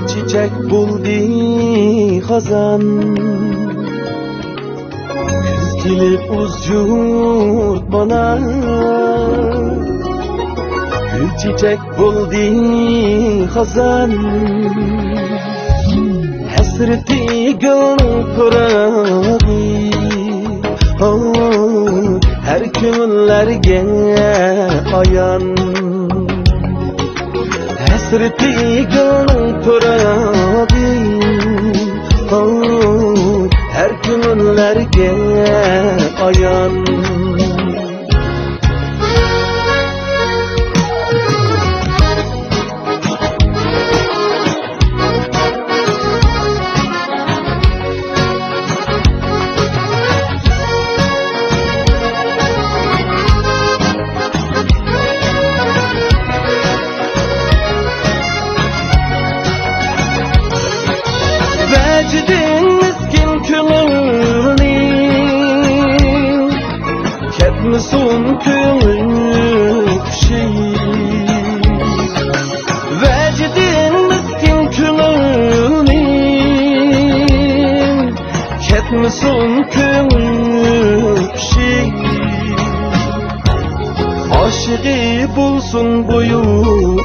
çiçek buldu hazan. Kız gelip uz yurt bana, gül çiçek buldu hazan. Hasreti gönül kurabi, her günlerge ayan. Hasreti gönül kurabi, her günlerge ayan. Vecdin miskin külünü, ketmisun külük şey. Vecdin miskin külünü, ketmisun külük şey. Aşığı bulsun boyunu,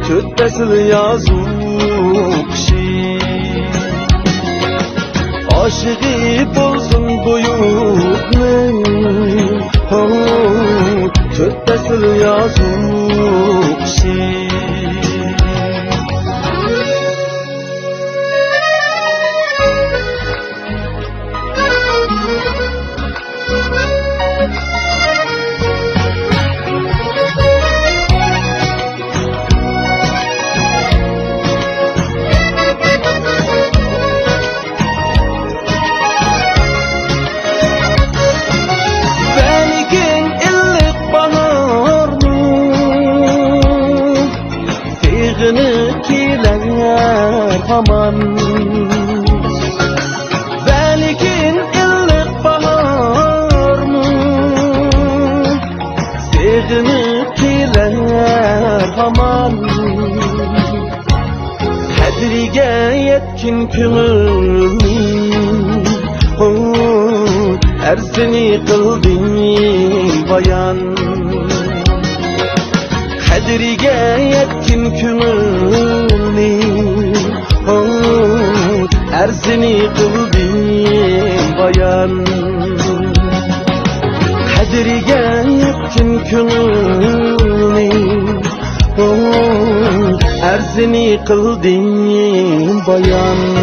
tüttesil yazık şey. Aşığı bulsun boyunu, tüttesil yazık şey. Aman belkin illik bahar mı, sevginip kiler aman. Kadriga yetkin külünü, arzini kıldın bayan. Kadriga yetkin külünü, arzini kıldın bayan. Kadriga yetkin külünü, arzini kıldın bayan.